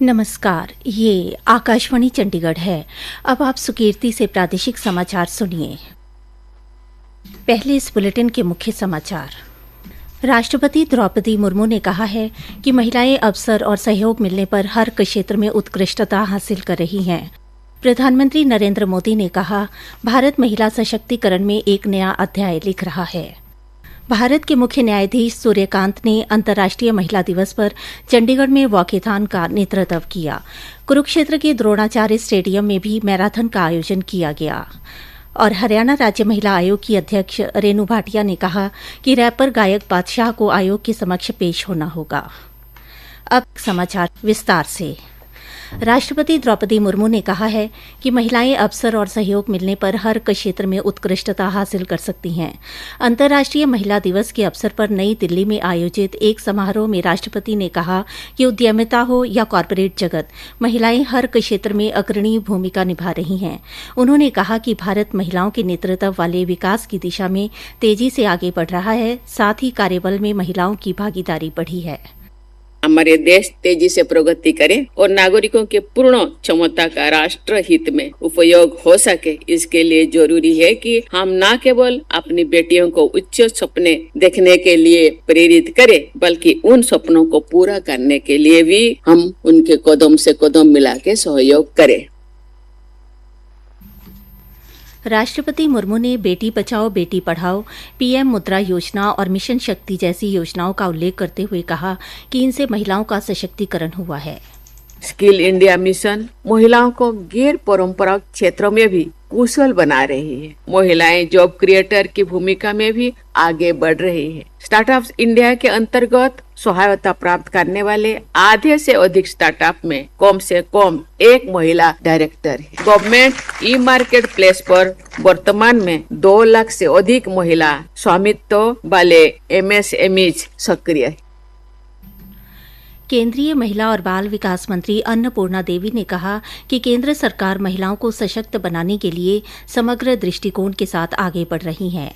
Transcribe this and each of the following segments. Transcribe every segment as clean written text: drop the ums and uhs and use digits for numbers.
नमस्कार, ये आकाशवाणी चंडीगढ़ है। अब आप सुकीर्ति से प्रादेशिक समाचार सुनिए। पहले इस बुलेटिन के मुख्य समाचार। राष्ट्रपति द्रौपदी मुर्मू ने कहा है कि महिलाएं अवसर और सहयोग मिलने पर हर क्षेत्र में उत्कृष्टता हासिल कर रही हैं। प्रधानमंत्री नरेंद्र मोदी ने कहा, भारत महिला सशक्तिकरण में एक नया अध्याय लिख रहा है। भारत के मुख्य न्यायाधीश सूर्यकांत ने अंतर्राष्ट्रीय महिला दिवस पर चंडीगढ़ में वॉकेथॉन का नेतृत्व किया। कुरुक्षेत्र के द्रोणाचार्य स्टेडियम में भी मैराथन का आयोजन किया गया। और हरियाणा राज्य महिला आयोग की अध्यक्ष रेणु भाटिया ने कहा कि रैपर गायक बादशाह को आयोग के समक्ष पेश होना होगा। अब समाचार विस्तार से। राष्ट्रपति द्रौपदी मुर्मू ने कहा है कि महिलाएं अवसर और सहयोग मिलने पर हर क्षेत्र में उत्कृष्टता हासिल कर सकती हैं। अंतर्राष्ट्रीय महिला दिवस के अवसर पर नई दिल्ली में आयोजित एक समारोह में राष्ट्रपति ने कहा कि उद्यमिता हो या कॉरपोरेट जगत, महिलाएं हर क्षेत्र में अग्रणी भूमिका निभा रही हैं। उन्होंने कहा कि भारत महिलाओं के नेतृत्व वाले विकास की दिशा में तेजी से आगे बढ़ रहा है, साथ ही कार्यबल में महिलाओं की भागीदारी बढ़ी है। हमारे देश तेजी से प्रगति करे और नागरिकों के पूर्ण क्षमता का राष्ट्र हित में उपयोग हो सके, इसके लिए जरूरी है कि हम न केवल अपनी बेटियों को उच्च सपने देखने के लिए प्रेरित करें, बल्कि उन सपनों को पूरा करने के लिए भी हम उनके कदम से कदम मिला के सहयोग करें। राष्ट्रपति मुर्मू ने बेटी बचाओ बेटी पढ़ाओ, पीएम मुद्रा योजना और मिशन शक्ति जैसी योजनाओं का उल्लेख करते हुए कहा कि इनसे महिलाओं का सशक्तिकरण हुआ है। स्किल इंडिया मिशन महिलाओं को गैर परंपरागत क्षेत्रों में भी कुशल बना रही है। महिलाएं जॉब क्रिएटर की भूमिका में भी आगे बढ़ रही है। स्टार्टअप्स इंडिया के अंतर्गत सहायता प्राप्त करने वाले आधे से अधिक स्टार्टअप में कम से कम एक महिला डायरेक्टर है। गवर्नमेंट ई मार्केट प्लेस पर वर्तमान में 2 लाख से अधिक महिला स्वामित्व वाले MSMEs सक्रिय है। केंद्रीय महिला और बाल विकास मंत्री अन्नपूर्णा देवी ने कहा कि केंद्र सरकार महिलाओं को सशक्त बनाने के लिए समग्र दृष्टिकोण के साथ आगे बढ़ रही है।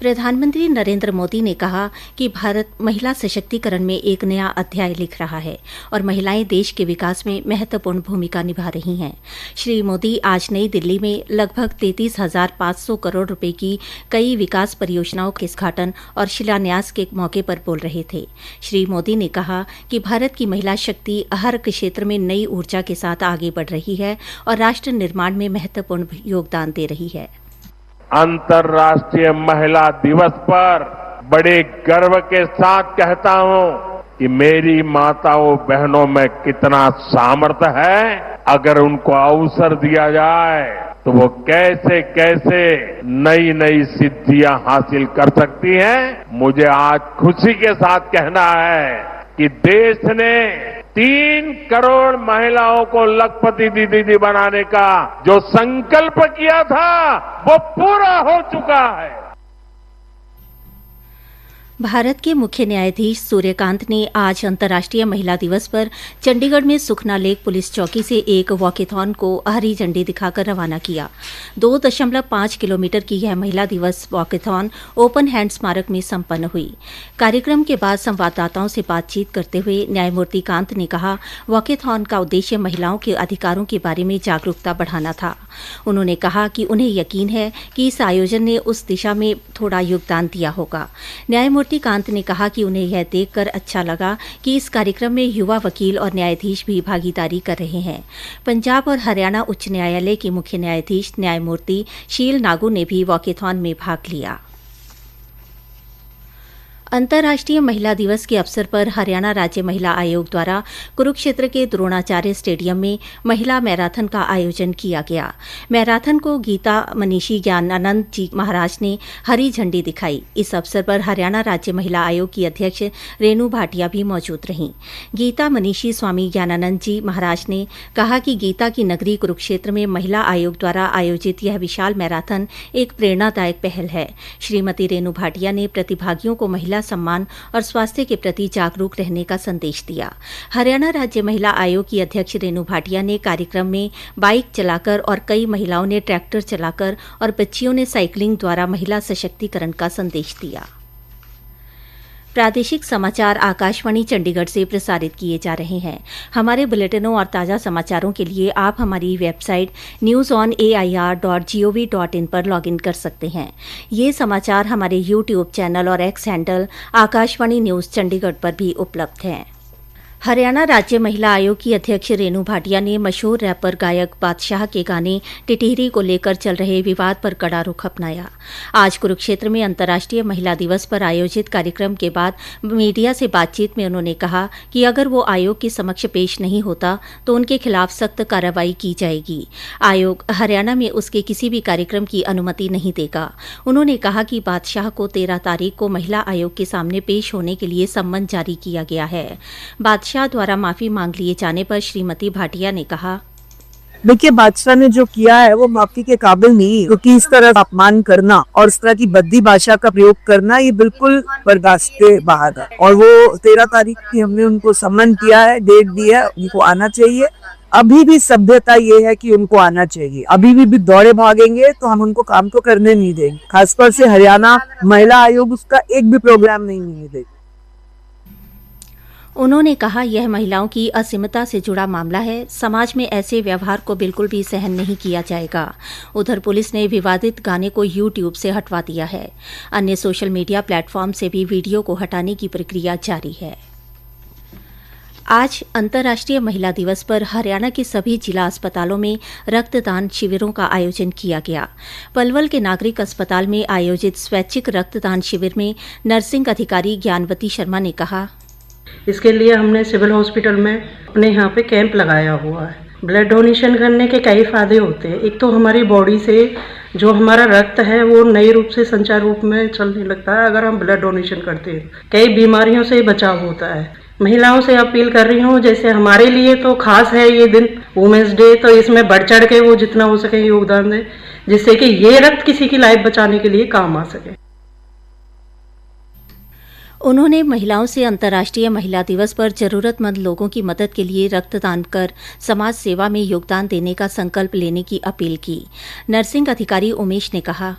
प्रधानमंत्री नरेंद्र मोदी ने कहा कि भारत महिला सशक्तिकरण में एक नया अध्याय लिख रहा है और महिलाएं देश के विकास में महत्वपूर्ण भूमिका निभा रही हैं। श्री मोदी आज नई दिल्ली में लगभग 33,500 करोड़ रुपए की कई विकास परियोजनाओं के उद्घाटन और शिलान्यास के मौके पर बोल रहे थे। श्री मोदी ने कहा कि भारत की महिला शक्ति हर क्षेत्र में नई ऊर्जा के साथ आगे बढ़ रही है और राष्ट्र निर्माण में महत्वपूर्ण योगदान दे रही है। अंतर्राष्ट्रीय महिला दिवस पर बड़े गर्व के साथ कहता हूं कि मेरी माताओं बहनों में कितना सामर्थ्य है। अगर उनको अवसर दिया जाए तो वो कैसे कैसे नई नई सिद्धियां हासिल कर सकती हैं। मुझे आज खुशी के साथ कहना है कि देश ने 3 करोड़ महिलाओं को लखपति दीदी बनाने का जो संकल्प किया था वो पूरा हो चुका है। भारत के मुख्य न्यायाधीश सूर्यकांत ने आज अंतर्राष्ट्रीय महिला दिवस पर चंडीगढ़ में सुखना लेक पुलिस चौकी से एक वॉकेथॉन को हरी झंडी दिखाकर रवाना किया। 2.5 किलोमीटर की यह महिला दिवस वॉकेथॉन ओपन हैंड स्मारक में संपन्न हुई। कार्यक्रम के बाद संवाददाताओं से बातचीत करते हुए न्यायमूर्ति कांत ने कहा, वॉकेथॉन का उद्देश्य महिलाओं के अधिकारों के बारे में जागरूकता बढ़ाना था। उन्होंने कहा कि उन्हें यकीन है कि इस आयोजन ने उस दिशा में थोड़ा योगदान दिया होगा। न्यायमूर्ति कांत ने कहा कि उन्हें यह देखकर अच्छा लगा कि इस कार्यक्रम में युवा वकील और न्यायाधीश भी भागीदारी कर रहे हैं। पंजाब और हरियाणा उच्च न्यायालय के मुख्य न्यायाधीश न्यायमूर्ति शील नागू ने भी वॉकेथॉन में भाग लिया। अंतर्राष्ट्रीय महिला दिवस के अवसर पर हरियाणा राज्य महिला आयोग द्वारा कुरुक्षेत्र के द्रोणाचार्य स्टेडियम में महिला मैराथन का आयोजन किया गया। मैराथन को गीता मनीषी ज्ञानानंद जी महाराज ने हरी झंडी दिखाई। इस अवसर पर हरियाणा राज्य महिला आयोग की अध्यक्ष रेणु भाटिया भी मौजूद रहीं। गीता मनीषी स्वामी ज्ञानानंद जी महाराज ने कहा कि गीता की नगरी कुरुक्षेत्र में महिला आयोग द्वारा आयोजित यह विशाल मैराथन एक प्रेरणादायक पहल है। श्रीमती रेणु भाटिया ने प्रतिभागियों को महिला सम्मान और स्वास्थ्य के प्रति जागरूक रहने का संदेश दिया। हरियाणा राज्य महिला आयोग की अध्यक्ष रेणु भाटिया ने कार्यक्रम में बाइक चलाकर और कई महिलाओं ने ट्रैक्टर चलाकर और बच्चियों ने साइकिलिंग द्वारा महिला सशक्तिकरण का संदेश दिया। प्रादेशिक समाचार आकाशवाणी चंडीगढ़ से प्रसारित किए जा रहे हैं। हमारे बुलेटिनों और ताज़ा समाचारों के लिए आप हमारी वेबसाइट newsonair.gov.in पर लॉगिन कर सकते हैं। ये समाचार हमारे YouTube चैनल और x handle Akashvani news Chandigarh पर भी उपलब्ध हैं। हरियाणा राज्य महिला आयोग की अध्यक्ष रेणु भाटिया ने मशहूर रैपर गायक बादशाह के गाने टिटिहरी को लेकर चल रहे विवाद पर कड़ा रुख अपनाया। आज कुरुक्षेत्र में अंतर्राष्ट्रीय महिला दिवस पर आयोजित कार्यक्रम के बाद मीडिया से बातचीत में उन्होंने कहा कि अगर वो आयोग के समक्ष पेश नहीं होता तो उनके खिलाफ सख्त कार्रवाई की जाएगी। आयोग हरियाणा में उसके किसी भी कार्यक्रम की अनुमति नहीं देगा। उन्होंने कहा कि बादशाह को 13 तारीख को महिला आयोग के सामने पेश होने के लिए सम्मन जारी किया गया है। बादशाह द्वारा माफी मांग लिए जाने पर श्रीमती भाटिया ने कहा, देखिए, बादशाह ने जो किया है वो माफी के काबिल नहीं, क्योंकि इस तरह अपमान करना और इस तरह की भद्दी भाषा का प्रयोग करना ये बिल्कुल बर्दाश्त के बाहर है। और वो 13 तारीख की हमने उनको सम्मन किया है, डेट दी है, उनको आना चाहिए। अभी भी सभ्यता ये है कि उनको आना चाहिए। अभी भी दौड़े भागेंगे तो हम उनको काम तो करने नहीं देंगे। खासकर से हरियाणा महिला आयोग उसका एक भी प्रोग्राम नहीं मिलने देगा। उन्होंने कहा, यह महिलाओं की असीमता से जुड़ा मामला है। समाज में ऐसे व्यवहार को बिल्कुल भी सहन नहीं किया जाएगा। उधर पुलिस ने विवादित गाने को YouTube से हटवा दिया है। अन्य सोशल मीडिया प्लेटफॉर्म से भी वीडियो को हटाने की प्रक्रिया जारी है। आज अंतर्राष्ट्रीय महिला दिवस पर हरियाणा के सभी जिला अस्पतालों में रक्तदान शिविरों का आयोजन किया गया। पलवल के नागरिक अस्पताल में आयोजित स्वैच्छिक रक्तदान शिविर में नर्सिंग अधिकारी ज्ञानवती शर्मा ने कहा, इसके लिए हमने सिविल हॉस्पिटल में अपने यहाँ पे कैंप लगाया हुआ है। ब्लड डोनेशन करने के कई फायदे होते हैं। एक तो हमारी बॉडी से जो हमारा रक्त है वो नए रूप से संचार रूप में चलने लगता है अगर हम ब्लड डोनेशन करते हैं। कई बीमारियों से बचाव होता है। महिलाओं से अपील कर रही हूँ, जैसे हमारे लिए तो खास है ये दिन वुमेन्स डे, तो इसमें बढ़ चढ़ के वो जितना हो सके योगदान दें, जिससे कि ये रक्त किसी की लाइफ बचाने के लिए काम आ सके। उन्होंने महिलाओं से अंतर्राष्ट्रीय महिला दिवस पर जरूरतमंद लोगों की मदद के लिए रक्तदान कर समाज सेवा में योगदान देने का संकल्प लेने की अपील की। नर्सिंग अधिकारी उमेश ने कहा,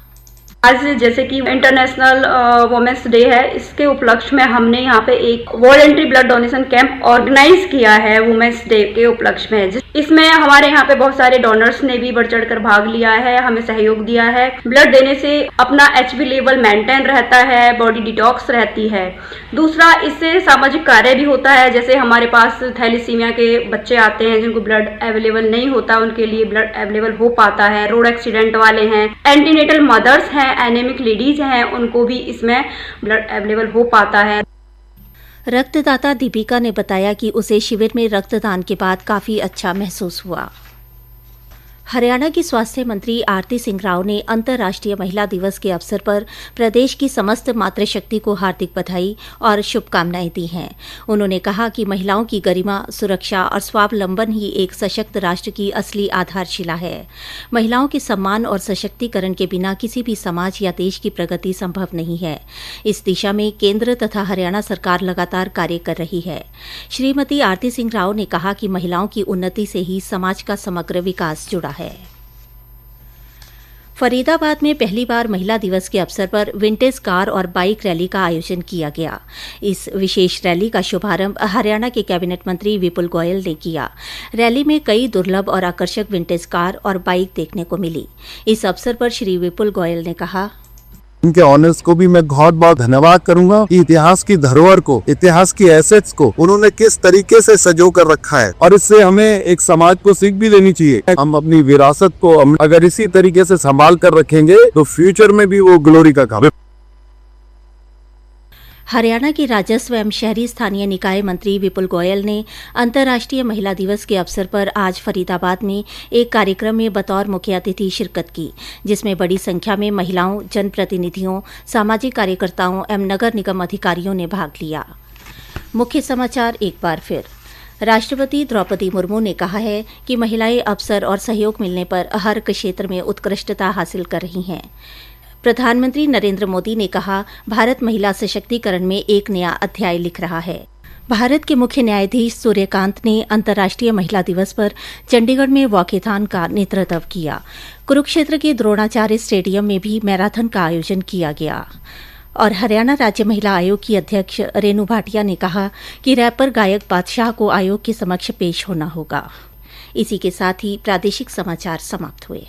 आज जैसे कि इंटरनेशनल वुमेन्स डे है, इसके उपलक्ष्य में हमने यहाँ पे एक voluntary blood donation camp organise किया है वुमेन्स डे के उपलक्ष्य में। इसमें हमारे यहाँ पे बहुत सारे डोनर्स ने भी बढ़ चढ़कर भाग लिया है, हमें सहयोग दिया है। ब्लड देने से अपना HB लेवल मेंटेन रहता है, बॉडी डिटॉक्स रहती है। दूसरा, इससे सामाजिक कार्य भी होता है। जैसे हमारे पास थैलेसीमिया के बच्चे आते हैं जिनको ब्लड अवेलेबल नहीं होता, उनके लिए ब्लड अवेलेबल हो पाता है। रोड एक्सीडेंट वाले हैं, एंटीनेटल मदर्स हैं, एनेमिक लेडीज हैं, उनको भी इसमें ब्लड अवेलेबल हो पाता है। रक्तदाता दीपिका ने बताया कि उसे शिविर में रक्तदान के बाद काफी अच्छा महसूस हुआ। हरियाणा की स्वास्थ्य मंत्री आरती सिंह राव ने अंतर्राष्ट्रीय महिला दिवस के अवसर पर प्रदेश की समस्त मातृशक्ति को हार्दिक बधाई और शुभकामनाएं दी हैं। उन्होंने कहा कि महिलाओं की गरिमा, सुरक्षा और स्वावलंबन ही एक सशक्त राष्ट्र की असली आधारशिला है। महिलाओं के सम्मान और सशक्तिकरण के बिना किसी भी समाज या देश की प्रगति संभव नहीं है। इस दिशा में केंद्र तथा हरियाणा सरकार लगातार कार्य कर रही है। श्रीमती आरती सिंह राव ने कहा कि महिलाओं की उन्नति से ही समाज का समग्र विकास जुड़ा है। फरीदाबाद में पहली बार महिला दिवस के अवसर पर विंटेज कार और बाइक रैली का आयोजन किया गया। इस विशेष रैली का शुभारंभ हरियाणा के कैबिनेट मंत्री विपुल गोयल ने किया। रैली में कई दुर्लभ और आकर्षक विंटेज कार और बाइक देखने को मिली। इस अवसर पर श्री विपुल गोयल ने कहा, इनके ऑनर्स को भी मैं बहुत बहुत धन्यवाद करूंगा कि इतिहास की धरोहर को, इतिहास की एसेट्स को उन्होंने किस तरीके से सजो कर रखा है और इससे हमें एक समाज को सीख भी लेनी चाहिए। हम अपनी विरासत को अगर इसी तरीके से संभाल कर रखेंगे तो फ्यूचर में भी वो ग्लोरी का काम है। हरियाणा के राजस्व एवं शहरी स्थानीय निकाय मंत्री विपुल गोयल ने अंतर्राष्ट्रीय महिला दिवस के अवसर पर आज फरीदाबाद में एक कार्यक्रम में बतौर मुख्य अतिथि शिरकत की, जिसमें बड़ी संख्या में महिलाओं, जनप्रतिनिधियों, सामाजिक कार्यकर्ताओं एवं नगर निगम अधिकारियों ने भाग लिया। मुख्य समाचार एक बार फिर। राष्ट्रपति द्रौपदी मुर्मू ने कहा है कि महिलाएं अवसर और सहयोग मिलने पर हर क्षेत्र में उत्कृष्टता हासिल कर रही हैं। प्रधानमंत्री नरेंद्र मोदी ने कहा, भारत महिला सशक्तिकरण में एक नया अध्याय लिख रहा है। भारत के मुख्य न्यायाधीश सूर्यकांत ने अंतर्राष्ट्रीय महिला दिवस पर चंडीगढ़ में वॉकेथॉन का नेतृत्व किया। कुरुक्षेत्र के द्रोणाचार्य स्टेडियम में भी मैराथन का आयोजन किया गया। और हरियाणा राज्य महिला आयोग की अध्यक्ष रेणु भाटिया ने कहा कि रैपर गायक बादशाह को आयोग के समक्ष पेश होना होगा। इसी के साथ ही प्रादेशिक समाचार समाप्त हुए।